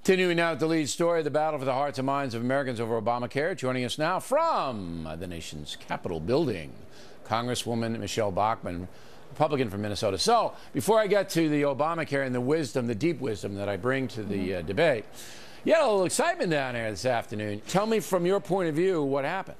Continuing now with the lead story, the battle for the hearts and minds of Americans over Obamacare. Joining us now from the nation's Capitol building, Congresswoman Michele Bachmann, Republican from Minnesota. So, before I get to the Obamacare and the wisdom, the deep wisdom that I bring to the debate, you had a little excitement down here this afternoon. Tell me from your point of view what happened.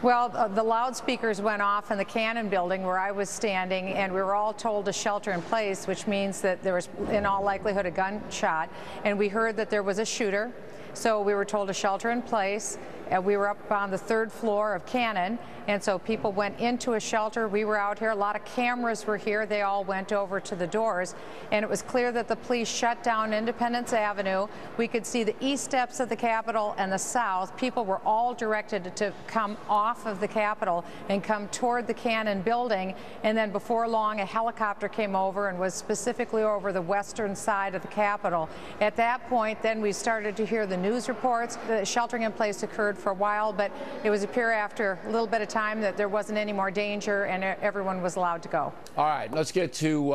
Well, the loudspeakers went off in the Cannon building where I was standing, and we were all told to shelter in place, which means that there was, in all likelihood, a gunshot. And we heard that there was a shooter, so we were told to shelter in place. We were up on the third floor of Cannon, and so people went into a shelter. We were out here. A lot of cameras were here. They all went over to the doors, and it was clear that the police shut down Independence Avenue. We could see the east steps of the Capitol and the south. People were all directed to come off of the Capitol and come toward the Cannon building, and then before long a helicopter came over and was specifically over the western side of the Capitol. At that point, then we started to hear the news reports. The sheltering in place occurred for a while, but it was appear after a little bit of time that there wasn't any more danger and everyone was allowed to go. All right, let's get to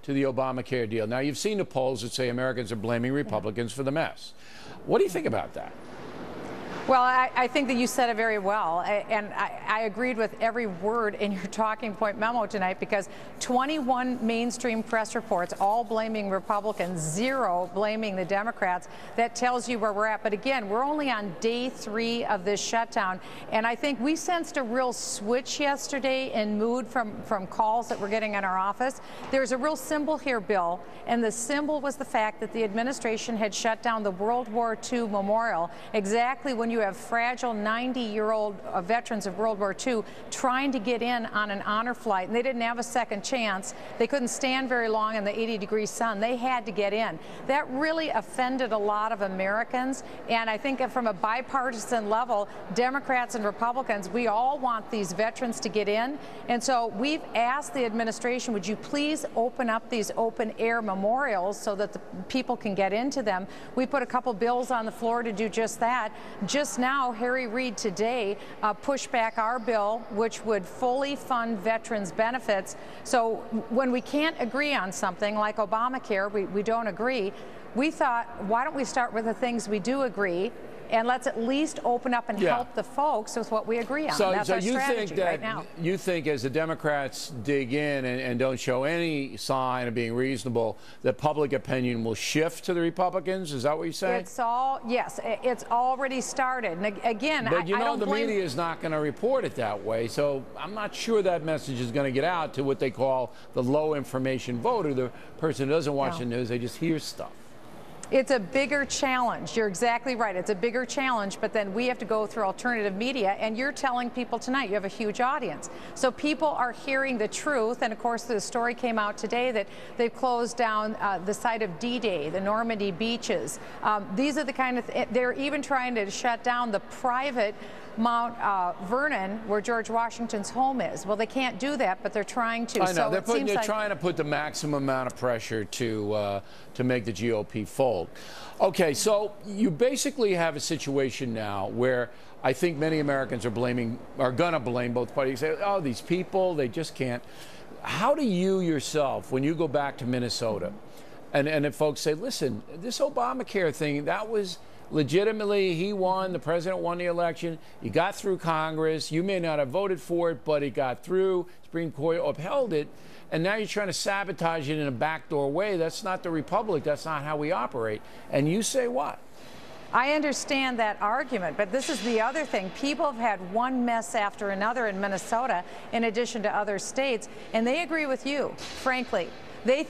the Obamacare deal. Now, you've seen the polls that say Americans are blaming Republicans for the mess. What do you think about that? Well, I think that you said it very well, and I agreed with every word in your talking point memo tonight, because 21 mainstream press reports all blaming Republicans, 0 blaming the Democrats. That tells you where we're at. But again, we're only on day 3 of this shutdown, and I think we sensed a real switch yesterday in mood from calls that we're getting in our office. There's a real symbol here, Bill, and the symbol was the fact that the administration had shut down the World War II memorial exactly when you have fragile 90-year-old veterans of World War II trying to get in on an honor flight, and they didn't have a second chance. They couldn't stand very long in the 80-degree sun. They had to get in. That really offended a lot of Americans, and I think from a bipartisan level, Democrats and Republicans, we all want these veterans to get in, and so we've asked the administration, would you please open up these open-air memorials so that the people can get into them. We put a couple bills on the floor to do just that. Just now, Harry Reid today pushed back our bill, which would fully fund veterans' benefits. So when we can't agree on something like Obamacare, we don't agree, we thought, why don't we start with the things we do agree, and let's at least open up and help the folks with what we agree on. That's our strategy right now. You think as the Democrats dig in and don't show any sign of being reasonable, that public opinion will shift to the Republicans? Is that what you're saying? Yes, it's already started. And again, but you know, I don't the media is not going to report it that way, so I'm not sure that message is going to get out to what they call the low information voter, the person who doesn't watch the news, they just hear stuff. It's a bigger challenge. You're exactly right. It's a bigger challenge, but then we have to go through alternative media, and you're telling people tonight, you have a huge audience. So people are hearing the truth, and of course the story came out today that they've closed down the site of D-Day, the Normandy beaches. These are the kind of, they're even trying to shut down the private Mount Vernon, where George Washington's home is. Well, they can't do that, but they're trying to. I know. So they're trying to put the maximum amount of pressure to make the GOP fold. Okay, so you basically have a situation now where I think many Americans are going to blame both parties. Say, oh, these people, they just can't. How do you yourself, when you go back to Minnesota, and if folks say, listen, this Obamacare thing, that was legitimately, he won, the president won the election, he got through Congress, you may not have voted for it, but it got through, Supreme Court upheld it, and now you're trying to sabotage it in a backdoor way. That's not the Republic, that's not how we operate. And you say what? I understand that argument, but this is the other thing. People have had one mess after another in Minnesota, in addition to other states, and they agree with you, frankly. They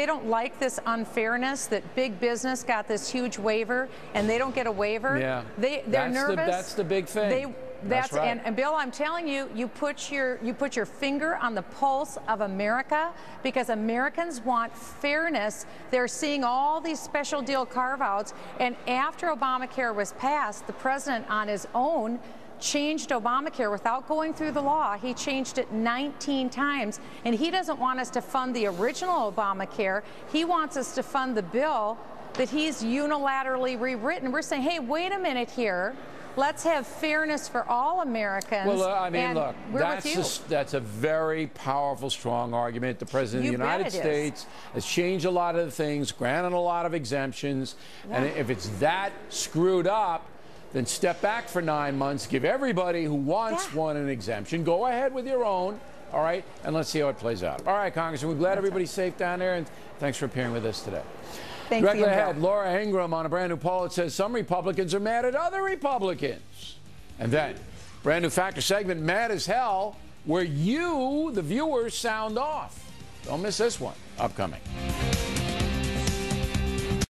don't like this unfairness that big business got this huge waiver and they don't get a waiver. Yeah, they're nervous. That's the big thing. That's right. And Bill, I'm telling you, you put your finger on the pulse of America, because Americans want fairness. They're seeing all these special deal carve-outs, and after Obamacare was passed, the president on his own changed Obamacare without going through the law. He changed it 19 times, and he doesn't want us to fund the original Obamacare. He wants us to fund the bill that he's unilaterally rewritten. We're saying, hey, wait a minute here. Let's have fairness for all Americans. Well, I mean, look, that's that's a very powerful, strong argument. The President of the United States has changed a lot of the things, granted a lot of exemptions, and if it's that screwed up, then step back for 9 months, give everybody who wants one an exemption. Go ahead with your own, all right, and let's see how it plays out. All right, Congressman, we're glad everybody's safe down there, and thanks for appearing with us today. Thank Directly you, ahead, Laura Ingraham on a brand new poll that says some Republicans are mad at other Republicans. And then, brand new Factor segment, Mad as Hell, where you, the viewers, sound off. Don't miss this one. Upcoming.